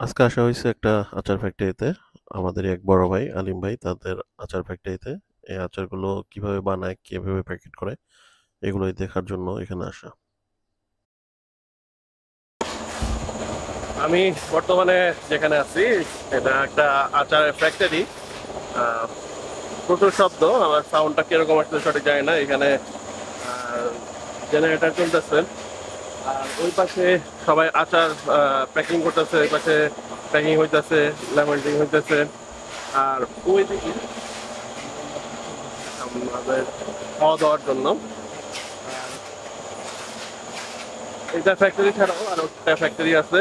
আজকে আসা হয়েছে একটা আচার ফ্যাক্টরিতে। আমাদেরই এক বড় ভাই আলিম ভাই, তাদের আচার ফ্যাক্টরিতে। এই আচারগুলো কিভাবে বানায়, কিভাবে প্যাকেট করে, এগুলোই দেখার জন্য এখানে আসা। আমি বর্তমানে যেখানে আছি এটা একটা আচারের ফ্যাক্টরি। প্রচুর শব্দ, আমার সাউন্ডটা কিরকম আসছে সঠিক জানি না। এখানে জেনারেটর চলতেছে, আর ওই পাশে সবাই আচার প্যাকিং করতেছে, ওই পাশে প্যাকিং হইতেছে, লেমন হইতেছে। আর ওই দিকে আমাদের খাওয়া দাওয়ার জন্য এটা ফ্যাক্টরি ছাড়াও আরো একটা ফ্যাক্টরি আছে।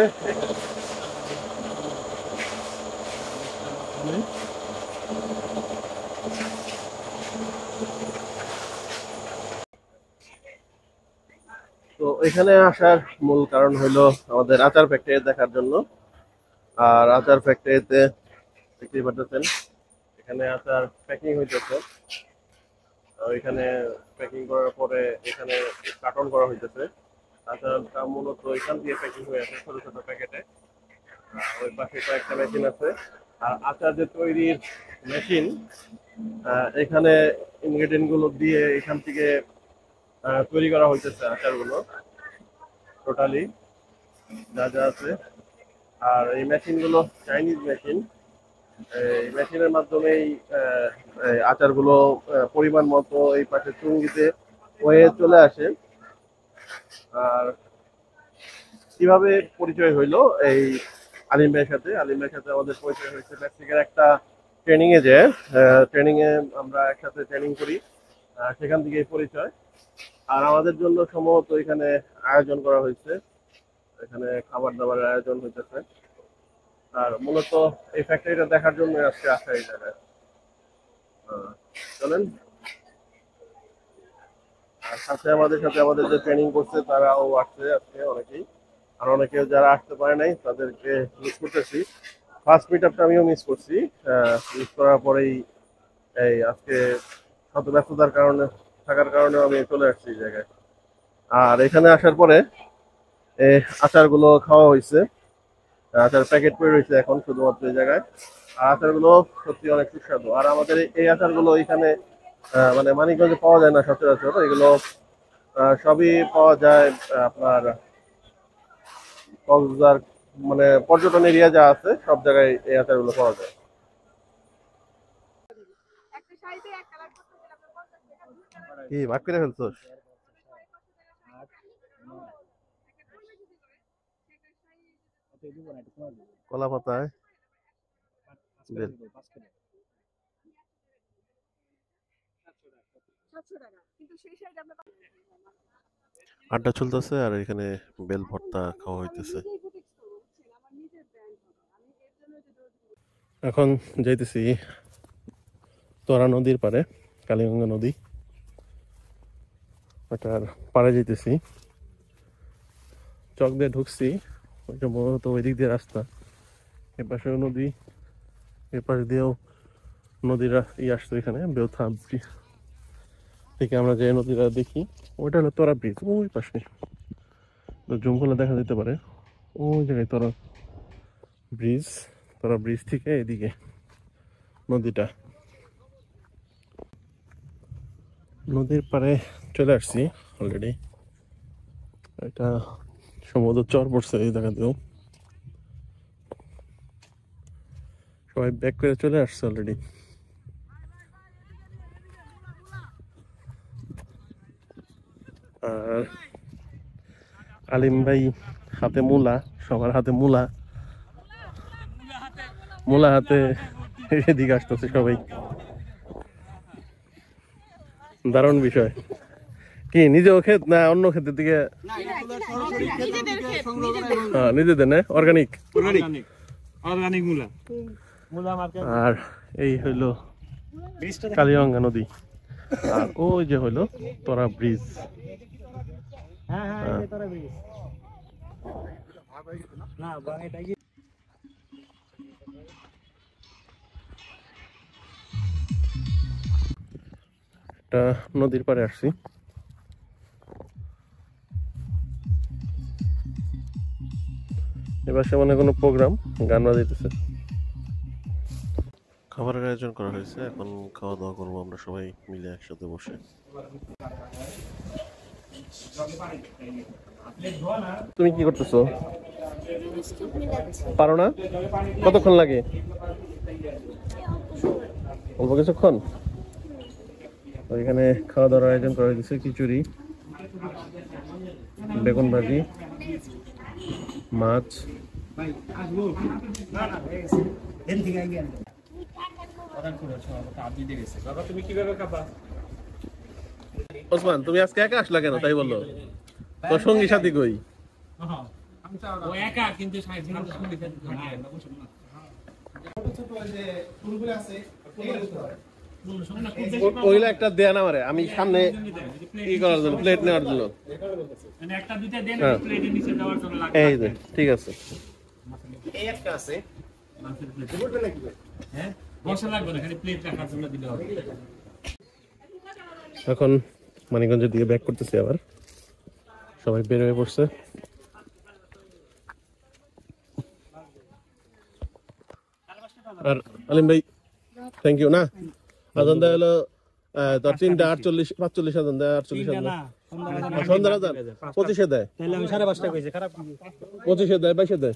তো এখানে আসার মূল কারণ হলো আমাদের আচার ফ্যাক্টরি দেখার জন্য। আর আচার ফ্যাক্টরিতে দেখতেই পাচ্ছেন এখানে আচার প্যাকিং হইতেছে। এখানে প্যাকিং করার পরে এখানে কার্টন করা হইতেছে। আচারটা মূলত এখান দিয়ে প্যাকিং হয়ে আছে ছোট ছোট প্যাকেটে। ওই পাশে কয়েকটা মেশিন আছে। আর আচার যে তৈরির মেশিন, এখানে ইনগ্রেডিয়েন্ট গুলো দিয়ে এখান থেকে তৈরি করা হইতেছে আচারগুলো টোটালি যা যা আছে। আর এই মেশিন গুলো চাইনিজ মেশিন। এই মেশিনের মাধ্যমেই এই আচারগুলো পরিমাণ মতো এই পাশে চুঙ্গিতে হয়ে চলে আসে। আর কিভাবে পরিচয় হইলো এই আলিম ভাইয়ের সাথে? আলিম ভাইয়ের সাথে আমাদের পরিচয় হয়েছে মেক্সিকের একটা ট্রেনিং এ। যে ট্রেনিং এ আমরা একসাথে ট্রেনিং করি, সেখান থেকেই পরিচয়। আর আমাদের জন্য সম্ভবত এখানে আয়োজন করা হয়েছে, এখানে খাবার দাবারের আয়োজন হইতেছে। আর মূলত এই ফ্যাক্টরিটা দেখার জন্য আজকে আসা এই জায়গায়। আহ, চলেন। আর সাথে আমাদের সাথে আমাদের যে ট্রেনিং করছে তারাও আসছে আজকে অনেকেই। আর অনেকে যারা আসতে পারে নাই তাদেরকে মিস করতেছি। ফার্স্ট মিট আপটা আমিও মিস করছি। মিস করার পরেই এই আজকে শত ব্যস্ততার কারণে থাকার কারণে আমি চলে আসছি এই জায়গায়। আর এখানে আসার পরে আচারগুলো খাওয়া হয়েছে। আচার প্যাকেট করে রয়েছে এখন শুধুমাত্র এই জায়গায়। আর আচারগুলো সত্যি অনেক সুস্বাদু। আর আমাদের এই আচারগুলো এখানে মানে মানিকগঞ্জে পাওয়া যায় না সচরাচর। এগুলো সবই পাওয়া যায় আপনার কক্সবাজার, মানে পর্যটন এরিয়া যা আছে সব জায়গায় এই আচারগুলো পাওয়া যায়। কি ভাগ করে ফেলছোস? কলা পাতায় বেল। আড্ডা চলতেছে আর এখানে বেল ভর্তা খাওয়া হইতেছে। এখন যাইতেছি তোরা নদীর পারে, কালীগঙ্গা নদী, ওটার পাড়ে যাইতেছি। চক দিয়ে ঢুকছি, ওইটা মূলত ওই দিক দিয়ে রাস্তা। এপাশেও নদী, এপাশ দিয়েও নদীরা আসতো এখানে বেউথা থেকে আমরা যে নদীটা দেখি ওইটা হলো তোরা ব্রিজ। ওই পাশে জুম করলে দেখা যেতে পারে ওই জায়গায় তোরা ব্রিজ। তোরা ব্রিজ থেকে এদিকে নদীটা। নদীর পাড়ে চলে আসছি অলরেডি। এটা সম্ভবত চর পড়ছে এই জায়গাতেও। সবাই ব্যাক করে চলে আসছে অলরেডি। আর আলিম ভাই হাতে মূলা, সবার হাতে মূলা, মূলা হাতে এদিকে আসতেছে সবাই। দারুণ বিষয়। কি নিজেও ক্ষেত না অন্য ক্ষেতের দিকে? নিজেদের না, অর্গানিক। আর এই হইলো কালীগঙ্গা নদী। আর ওই যে হইলো তোরা ব্রিজ। একটা নদীর পাড়ে আসছি। এবার মানে কোনো প্রোগ্রাম গান বাজাইতেছে। খাবারের আয়োজন করা হয়েছে, এখন খাওয়া দাওয়া করবো আমরা সবাই মিলে একসাথে বসে। তুমি কি করতেছো? পারো না? কতক্ষণ লাগে? অল্প কিছুক্ষণ। এখানে খাওয়া দাওয়ার আয়োজন করা হয়েছে, খিচুড়ি, বেগুন ভাজি, মাছ। ওসমান, তুমি আজকে একা আসলা কেন? তাই বললো, তোর সঙ্গী সাথী কই? ওইলা একটা দেন আমারে, আমি সামনে কি করার জন্য, প্লেট নেওয়ার জন্য। এই যে ঠিক আছে, এখন মানিকগঞ্জের দিকে ব্যাক করতেছি, আবার সবাই বের হয়ে পড়ছে। আর আলিম ভাই থ্যাংক ইউ। না আজান দেয় হলো তোর 3টা 48 আজান দেয়, 48 সন্ধ্যার আজান 25-এ দেয়, 25-এ দেয়, 22-এ দেয়।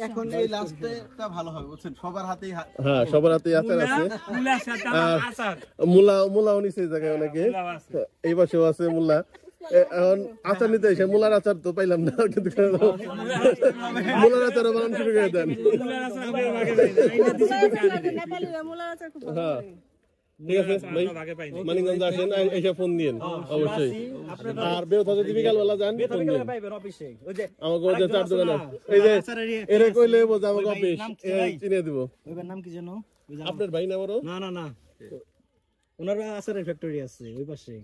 এখন এই লাস্টেটা ভালো হবে বুঝছেন, সবার হাতেই হ্যাঁ সবার হাতেই আচার আছে। মুলাও নিচে এই জায়গায় অনেকে, এই পাশেও আছে মুলা। এখন আচার নিতে এসে মুলার আচার তো পাইলাম না, কিন্তু মুলার আচারও বানানো শুরু করে দেন। হ্যাঁ ঠিক আছে ভাই, মানিকগঞ্জ আসেন, এসে ফোন দিয়েন অবশ্যই। আর বেরোতে যদি বিকালবেলা যান ফোন দিন আমাকে, ওই যে চার দোকানে, এই যে এরে কইলে বোঝা আমাকে অফিস চিনিয়ে দিব। নাম কি জানো? আপনার ভাই না বড়? না না না, ওনার আচারের ফ্যাক্টরি আছে ওই পাশে।